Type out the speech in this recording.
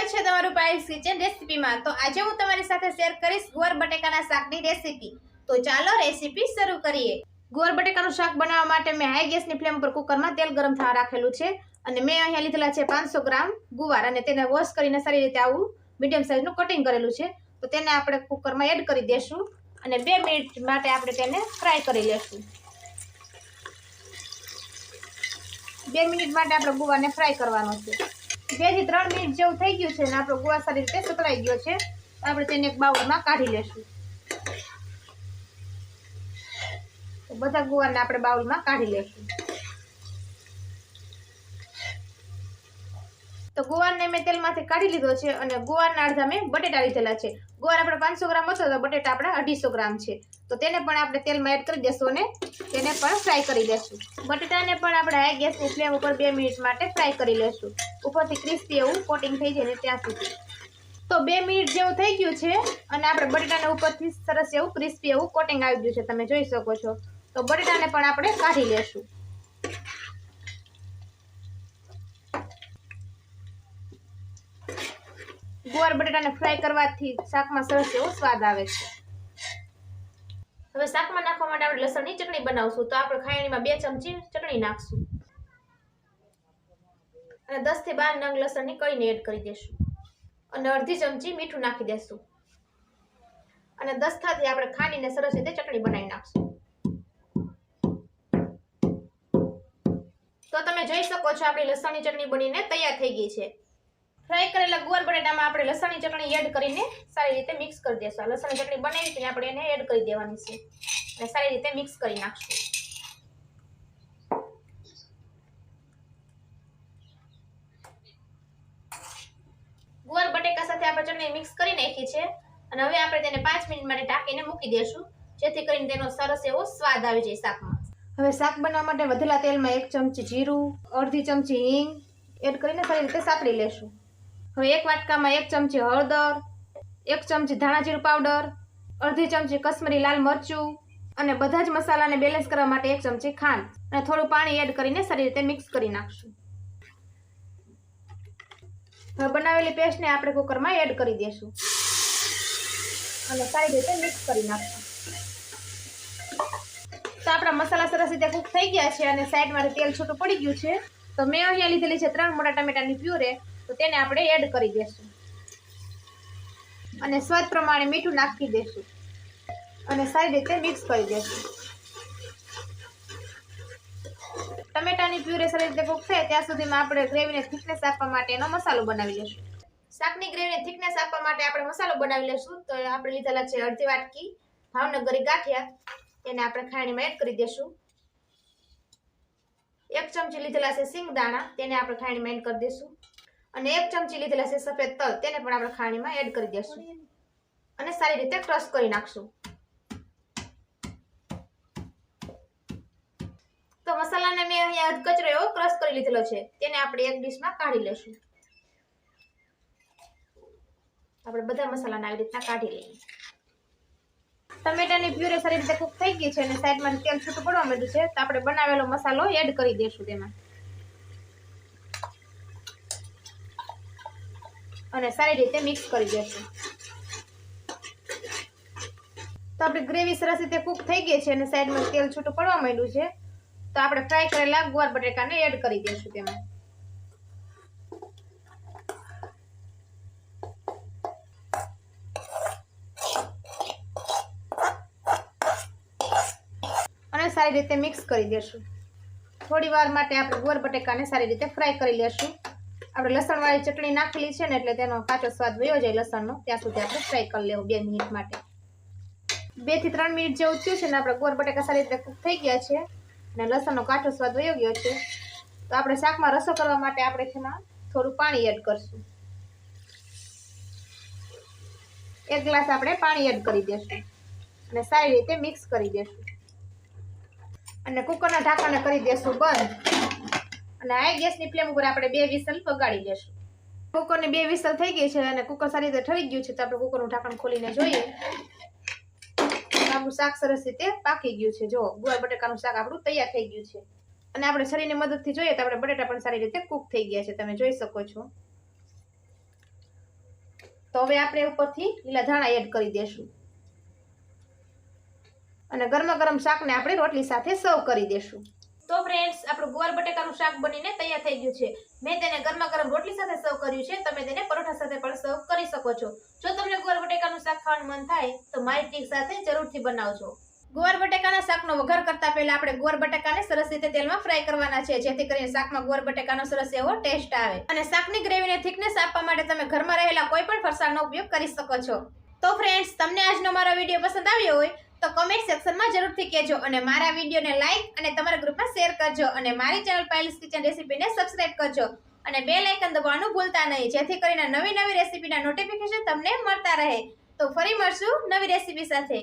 સ્વાગત છે તમારું પાયલ્સ કિચન રેસીપીમાં। તો આજે હું તમારી સાથે શેર કરીશ ગુવાર બટેકાના શાકની રેસીપી। તો ચાલો રેસીપી શરૂ કરીએ। ગુવાર બટેકાનું શાક બનાવવા માટે મેં હાઈ ગેસની ફ્લેમ પર કુકરમાં તેલ ગરમ થવા રાખેલું છે અને મેં અહીંયા લીધેલા છે 500 ગ્રામ ગુવાર અને તેને વોશ કરીને સારી રીતે આવું મીડિયમ સાઈઝનું કટિંગ કરેલું છે। તો તેને આપણે કુકરમાં એડ કરી દેશું અને 2 મિનિટ માટે આપણે તેને ફ્રાય કરી લેશું। 2 મિનિટ માટે આપણે ગુવારને ફ્રાય કરવાનો છે। 2 થી 3 મિનિટ જેવું થઈ ગયું છે અને આપણો ગુવાર સારી રીતે સતળાઈ ગયો છે। આપણે તેને એક બાઉલમાં કાઢી લેશું। તો બધા ગુવારને આપણે બાઉલમાં કાઢી લેશું। તો ગુવારને મેં તેલમાંથી કાઢી લીધો છે અને ગુવારના અડધા મેં બટેટા લીધેલા છે। ગુવાર આપણે 500 ગ્રામ હતો તો બટેટા આપણે 250 ગ્રામ છે। તો તેને પણ આપણે તેલમાં એડ કરી દેશું અને તેને પણ ફ્રાય કરી લેશું। બટેટાને પણ આપણે હાઈ ગેસની ફ્લેમ ઉપર 2 મિનિટ માટે ફ્રાય કરી લેશું, ઉપરથી ક્રિસ્પી એવું કોટિંગ થઈ જાય ને ત્યાં સુધી। તો 2 મિનિટ જેવું થઈ ગયું છે અને આપણે બટેટાને ઉપરથી સરસ એવું ક્રિસ્પી એવું કોટિંગ આવી ગયું છે, તમે જોઈ શકો છો। તો બટેટાને પણ આપણે કાઢી લેશું। ગુવાર બટેટાને ફ્રાય કરવાથી શાકમાં સરસ એવો સ્વાદ આવે છે। હવે શાકમાં નાખવા માટે આપણે લસણની ચટણી બનાવશું। તો આપણે ખાયણીમાં 2 ચમચી ચટણી નાખશું અને 10 થી 12 નંગ લસણની કળીને એડ કરી દેશું અને અડધી ચમચી મીઠું નાખી દેશું અને દસ્તાથી આપણે ખાંડીને સરસ રીતે ચટણી બનાવી નાખશું। તો તમે જોઈ શકો છો આપણી લસણની ચટણી બનીને તૈયાર થઈ ગઈ છે। ફ્રાય કરેલા ગુવાર બટેટામાં આપણે લસણની ચટણી એડ કરીને સારી રીતે મિક્સ કરી દેશું। લસણની ચટણી બનાવી છે આપણે એને એડ કરી દેવાની છે અને સારી રીતે મિક્સ કરી નાખશું। ગુવાર બટેકા સાથે આપણે ચટણી મિક્સ કરી નાખી છે અને હવે આપણે તેને 5 મિનિટ માટે ઢાંકીને મૂકી દેશું, જેથી કરીને તેનો સરસ એવો સ્વાદ આવી જાય શાકમાં। હવે શાક બનાવવા માટે વધેલા તેલમાં 1 ચમચી જીરું, અડધી ચમચી હિંગ એડ કરીને સારી રીતે સાતળી લેશું। હવે એક વાટકામાં 1 ચમચી હળદર, 1 ચમચી ધાણા જીરું પાવડર, અડધી ચમચી કશ્મીરી લાલ મરચું અને બધા જ મસાલાને બેલેન્સ કરવા માટે 1 ચમચી ખાંડ અને થોડું પાણી એડ કરીને સારી રીતે મિક્સ કરી નાખશું। હવે બનાવેલી પેસ્ટને આપણે કુકરમાં એડ કરી દેશું અને સારી રીતે મિક્સ કરી નાખશું। તો આપણા મસાલા સરસ રીતે કૂક થઈ ગયા છે અને સાઈડમાં તેલ છૂટું પડી ગયું છે। તો મેં અહીંયા લીધેલી છે 3 મોટા ટમેટાની પ્યુરે, તો તેને આપણે એડ કરી દેશું અને સ્વાદ પ્રમાણે મીઠું નાખી દેશું અને સારી રીતે મિક્સ કરી દેશું। ટમેટાની પ્યુરે સારી રીતે કૂક થાય ત્યાં સુધીમાં આપણે ગ્રેવીને થિકનેસ આપવા માટેનો મસાલો બનાવી લેશું। શાકની ગ્રેવીને થિકનેસ આપવા માટે આપણે મસાલો બનાવી લેશું। તો આપણે લીધેલા છે અડધી વાટકી ભાવનગરી ગાંઠિયા, તેને આપણે ખાયણીમાં એડ કરી દેશું। 1 ચમચી લીધેલા છે સિંગદાણા, તેને આપણે ખાયણીમાં એડ કરી દેશું અને 1 ચમચી લીધેલા છે સફેદ તલ, તેને પણ આપણે ખાયણીમાં એડ કરી દેશું અને સારી રીતે ક્રશ કરી નાખશું। તો મસાલાને મેં અહીંયા અધકચરો એવો ક્રશ કરી લીધેલો છે, તેને આપણે એક ડીશમાં કાઢી લેશું। આપણે બધા મસાલાને આવી રીતના કાઢી લઈએ। ટમેટાની પ્યુરે સારી રીતે કૂક થઈ ગઈ છે અને સાઈડમાં તેલ છૂટું પડવા માંડ્યું છે, તો આપણે બનાવેલો મસાલો એડ કરી દેશું તેમાં અને સારી રીતે મિક્સ કરી દેશું। તો આપણી ગ્રેવી સરસ રીતે કૂક થઈ ગઈ છે અને સાઈડમાં તેલ છૂટું પડવા માંડ્યું છે, તો આપણે ફ્રાય કરેલા ગુવાર બટેકાને એડ કરી દેશું તેમાં અને સારી રીતે મિક્સ કરી દેશું। થોડી વાર માટે આપણે ગુવાર બટેકાને સારી રીતે ફ્રાય કરી લેશું। આપણે લસણવાળી ચટણી નાખેલી છે ને એટલે તેનો કાચો સ્વાદ વયો જાય લસણનો, ત્યાં સુધી આપણે ફ્રાય કરી લેવું 2 મિનિટ માટે। 2 થી 3 મિનિટ જેવું થયું છે ને આપણા ગુવાર બટેકા સારી રીતે કૂક થઈ ગયા છે અને લસણનો કાચો સ્વાદ વયો ગયો છે। તો આપણે શાકમાં રસો કરવા માટે આપણે તેમાં થોડું પાણી એડ કરશું। 1 ગ્લાસ આપણે પાણી એડ કરી દેશું અને સારી રીતે મિક્સ કરી દેશું અને કુકરના ઢાંકણને કરી દેશું બંધ અને હાઈ ગેસની ફ્લેમ ઉપર આપણે 2 વિસલ વગાડી લેશું। કુકરની 2 વિસલ થઈ ગઈ છે અને કુકર સારી રીતે ઠરી ગયું છે, તો આપણે કુકરનું ઢાંકણ ખોલીને જોઈએ આપણું શાક સરસ રીતે પાકી ગયું છે। જો ગુવાર બટેકાનું શાક આપણું તૈયાર થઈ ગયું છે અને આપણે છરીની મદદથી જોઈએ તો આપણે બટેટા પણ સારી રીતે કૂક થઈ ગયા છે, તમે જોઈ શકો છો। તો હવે આપણે ઉપરથી લીલા ધાણા એડ કરી દેશું અને ગરમા ગરમ શાકને આપણે રોટલી સાથે સર્વ કરી દેશું. તો ફ્રેન્ડ્સ, આપણું ગુવાર બટેકાનું શાક બનીને તૈયાર થઈ ગયું છે. મેં તેને ગરમા ગરમ રોટલી સાથે સર્વ કર્યું છે. તમે તેને પરોઠા સાથે પણ સર્વ કરી શકો છો. જો તમને ગુવાર બટેકાનું શાક ખાવાનું મન થાય તો મારી ટ્રીક સાથે જરૂરથી બનાવજો. ગુવાર બટેકાના શાકનો વઘાર કરતા પહેલા આપણે ગુવાર બટેકાને સરસ રીતે તેલમાં ફ્રાય કરવાના છે, જેથી કરીને શાકમાં ગુવાર બટેકાનો સરસ એવો ટેસ્ટ આવે. અને શાકની ગ્રેવીને થિકનેસ આપવા માટે તમે ઘરમાં રહેલા કોઈ પણ ફરસાણનો ઉપયોગ કરી શકો છો. તો ફ્રેન્ડ્સ, તમને આજનો મારો વિડીયો પસંદ આવ્યો હોય તો કમેન્ટ સેક્શનમાં જરૂરથી કહેજો અને મારા વિડીયોને લાઈક અને તમારા ગ્રુપમાં શેર કરજો અને મારી ચેનલ પાયલ્સ કિચન રેસીપીને સબસ્ક્રાઇબ કરજો અને બેલ આઇકન દબાવવાનું ભૂલતા નહીં, જેથી કરીને નવી રેસીપીના નોટિફિકેશન તમને મળતા રહે. તો ફરી મળશું નવી રેસીપી સાથે.